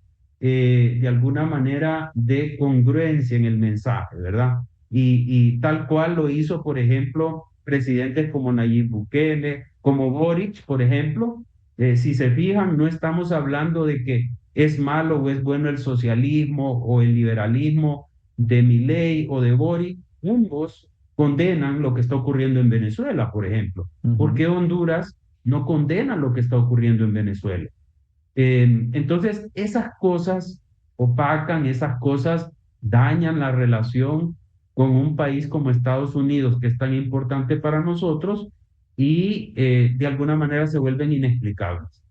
alguna manera de congruencia en el mensaje, ¿verdad? Y tal cual lo hizo, por ejemplo, presidentes como Nayib Bukele, como Boric, por ejemplo. Si se fijan, no estamos hablando de que es malo o es bueno el socialismo o el liberalismo de Milei o de Boric. Ambos condenan lo que está ocurriendo en Venezuela, por ejemplo. ¿Por qué Honduras no condena lo que está ocurriendo en Venezuela? Entonces, esas cosas opacan, esas cosas dañan la relación con un país como Estados Unidos, que es tan importante para nosotros, y de alguna manera se vuelven inexplicables.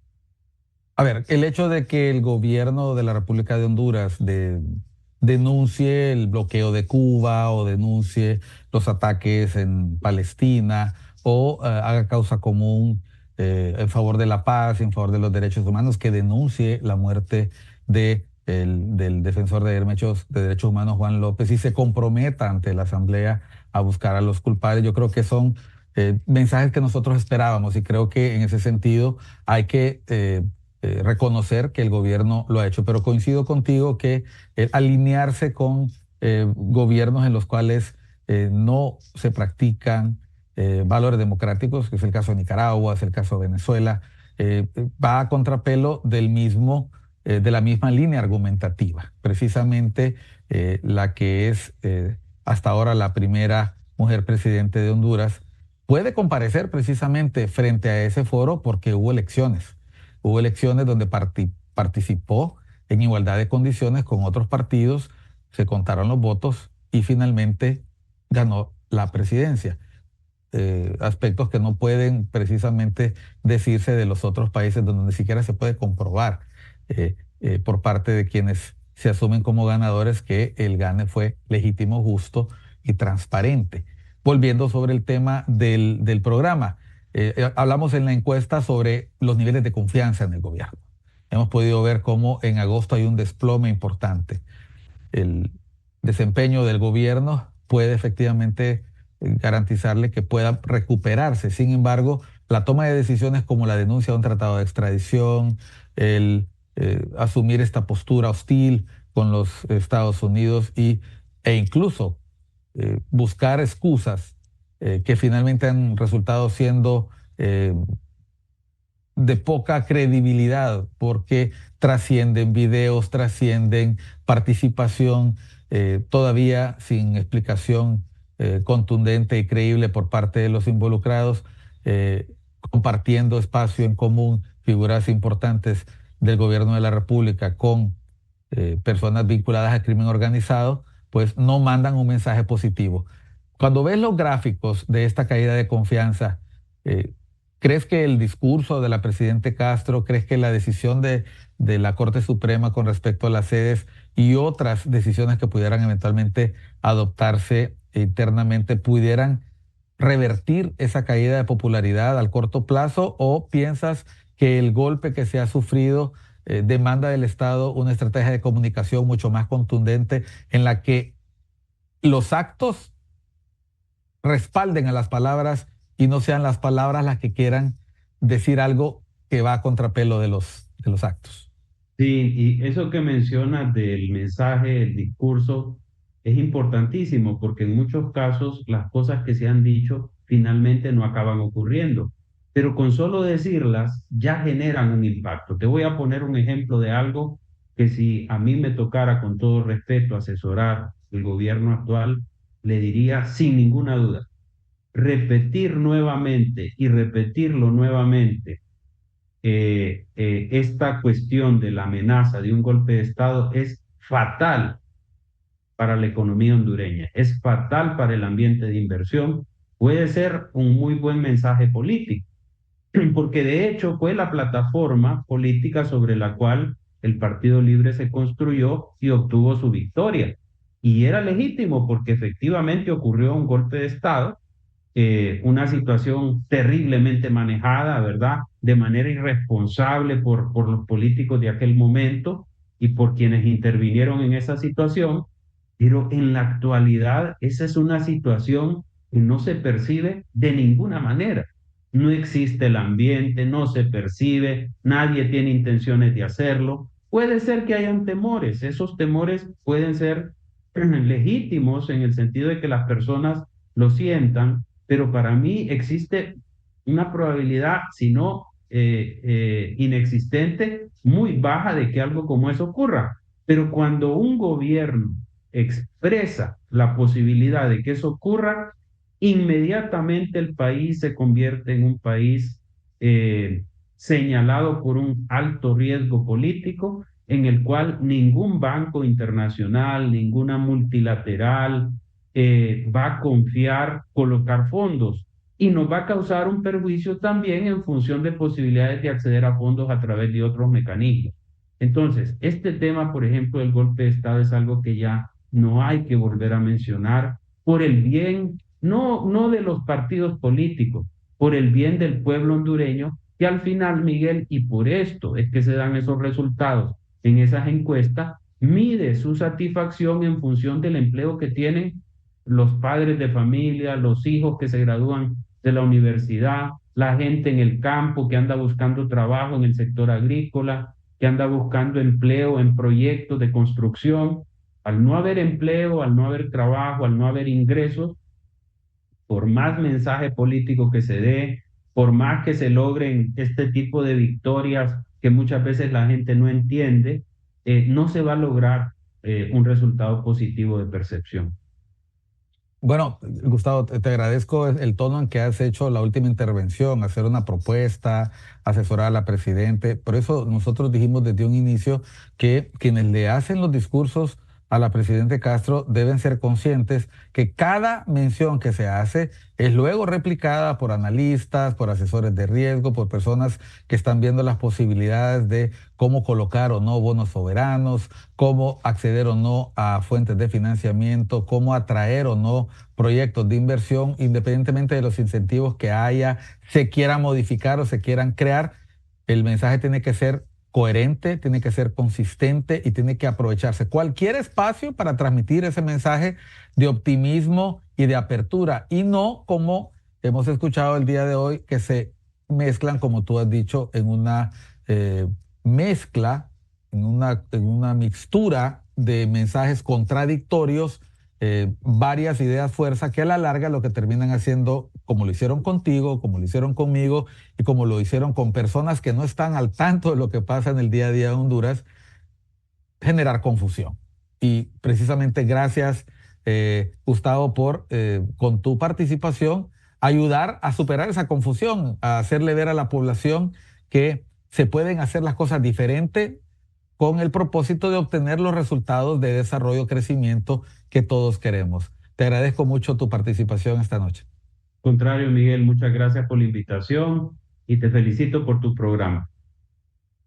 A ver, el hecho de que el gobierno de la República de Honduras denuncie el bloqueo de Cuba o denuncie los ataques en Palestina o haga causa común en favor de la paz, en favor de los derechos humanos, que denuncie la muerte del defensor de derechos humanos Juan López y se comprometa ante la Asamblea a buscar a los culpables. Yo creo que son mensajes que nosotros esperábamos y creo que en ese sentido hay que reconocer que el gobierno lo ha hecho, pero coincido contigo que alinearse con gobiernos en los cuales no se practican valores democráticos, que es el caso de Nicaragua, es el caso de Venezuela, va a contrapelo de la misma línea argumentativa, precisamente la que es hasta ahora la primera mujer presidente de Honduras, puede comparecer precisamente frente a ese foro porque hubo elecciones. Hubo elecciones donde participó en igualdad de condiciones con otros partidos, se contaron los votos y finalmente ganó la presidencia. Aspectos que no pueden precisamente decirse de los otros países donde ni siquiera se puede comprobar por parte de quienes se asumen como ganadores que el gane fue legítimo, justo y transparente. Volviendo sobre el tema del programa, hablamos en la encuesta sobre los niveles de confianza en el gobierno. hemos podido ver cómo en agosto hay un desplome importante. El desempeño del gobierno puede efectivamente garantizarle que pueda recuperarse. Sin embargo, la toma de decisiones como la denuncia de un tratado de extradición, el asumir esta postura hostil con los Estados Unidos e incluso buscar excusas que finalmente han resultado siendo de poca credibilidad porque trascienden videos, trascienden participación todavía sin explicación contundente y creíble por parte de los involucrados, compartiendo espacio en común figuras importantes del gobierno de la República con personas vinculadas al crimen organizado, pues no mandan un mensaje positivo. Cuando ves los gráficos de esta caída de confianza, ¿crees que el discurso de la presidenta Castro, crees que la decisión de la Corte Suprema con respecto a las sedes y otras decisiones que pudieran eventualmente adoptarse internamente pudieran revertir esa caída de popularidad al corto plazo, o piensas que el golpe que se ha sufrido demanda del Estado una estrategia de comunicación mucho más contundente en la que los actos respalden a las palabras y no sean las palabras las que quieran decir algo que va a contrapelo de los actos? Sí, y eso que mencionas del mensaje, el discurso, es importantísimo porque en muchos casos las cosas que se han dicho finalmente no acaban ocurriendo, pero con solo decirlas ya generan un impacto. Te voy a poner un ejemplo de algo que si a mí me tocara con todo respeto asesorar el gobierno actual, le diría sin ninguna duda, repetir nuevamente y repetirlo nuevamente esta cuestión de la amenaza de un golpe de Estado es fatal para la economía hondureña, es fatal para el ambiente de inversión, puede ser un muy buen mensaje político, porque de hecho fue la plataforma política sobre la cual el Partido Libre se construyó y obtuvo su victoria. Y era legítimo porque efectivamente ocurrió un golpe de Estado, una situación terriblemente manejada, ¿verdad? De manera irresponsable por los políticos de aquel momento y por quienes intervinieron en esa situación, pero en la actualidad esa es una situación que no se percibe de ninguna manera. No existe el ambiente, no se percibe, nadie tiene intenciones de hacerlo. Puede ser que hayan temores, esos temores pueden ser legítimos en el sentido de que las personas lo sientan, pero para mí existe una probabilidad, si no inexistente, muy baja de que algo como eso ocurra. Pero cuando un gobierno expresa la posibilidad de que eso ocurra, inmediatamente el país se convierte en un país señalado por un alto riesgo político en el cual ningún banco internacional, ninguna multilateral va a confiar colocar fondos y nos va a causar un perjuicio también en función de posibilidades de acceder a fondos a través de otros mecanismos. Entonces, este tema, por ejemplo, del golpe de Estado es algo que ya no hay que volver a mencionar por el bien, no de los partidos políticos, por el bien del pueblo hondureño, que al final, Miguel, y por esto es que se dan esos resultados en esas encuestas, mide su satisfacción en función del empleo que tienen los padres de familia, los hijos que se gradúan de la universidad, la gente en el campo que anda buscando trabajo en el sector agrícola, que anda buscando empleo en proyectos de construcción. Al no haber empleo, al no haber trabajo, al no haber ingresos, por más mensaje político que se dé, por más que se logren este tipo de victorias que muchas veces la gente no entiende, no se va a lograr un resultado positivo de percepción. Bueno, Gustavo, te agradezco el tono en que has hecho la última intervención, hacer una propuesta, asesorar a la presidente. Por eso nosotros dijimos desde un inicio que quienes le hacen los discursos a la presidenta Castro deben ser conscientes que cada mención que se hace es luego replicada por analistas, por asesores de riesgo, por personas que están viendo las posibilidades de cómo colocar o no bonos soberanos, cómo acceder o no a fuentes de financiamiento, cómo atraer o no proyectos de inversión, independientemente de los incentivos que haya, se quieran modificar o se quieran crear. El mensaje tiene que ser coherente, tiene que ser consistente y tiene que aprovecharse cualquier espacio para transmitir ese mensaje de optimismo y de apertura, y no como hemos escuchado el día de hoy, que se mezclan, como tú has dicho, en una mezcla, en una mixtura de mensajes contradictorios, varias ideas fuerza, que a la larga lo que terminan haciendo, como lo hicieron contigo, como lo hicieron conmigo y como lo hicieron con personas que no están al tanto de lo que pasa en el día a día de Honduras, generar confusión. Y precisamente gracias, Gustavo, por con tu participación ayudar a superar esa confusión, a hacerle ver a la población que se pueden hacer las cosas diferentes con el propósito de obtener los resultados de desarrollo, crecimiento que todos queremos. Te agradezco mucho tu participación esta noche. Contrario, Miguel, muchas gracias por la invitación y te felicito por tu programa.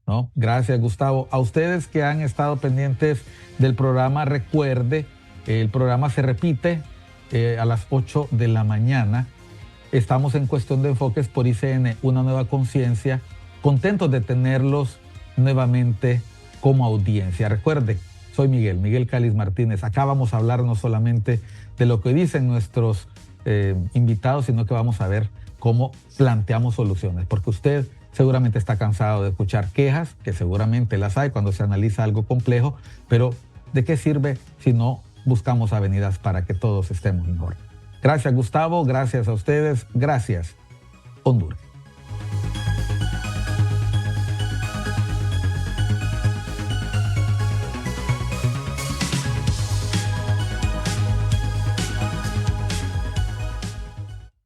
¿No? Gracias, Gustavo. A ustedes que han estado pendientes del programa, recuerde, el programa se repite a las 8 de la mañana. Estamos en Cuestión de Enfoques por ICN, una nueva conciencia. Contentos de tenerlos nuevamente como audiencia. Recuerde, soy Miguel Cáliz Martínez. Acá vamos a hablar no solamente de lo que dicen nuestros invitados, sino que vamos a ver cómo planteamos soluciones, porque usted seguramente está cansado de escuchar quejas, que seguramente las hay cuando se analiza algo complejo, pero ¿de qué sirve si no buscamos avenidas para que todos estemos mejor? Gracias, Gustavo, gracias a ustedes, gracias, Honduras.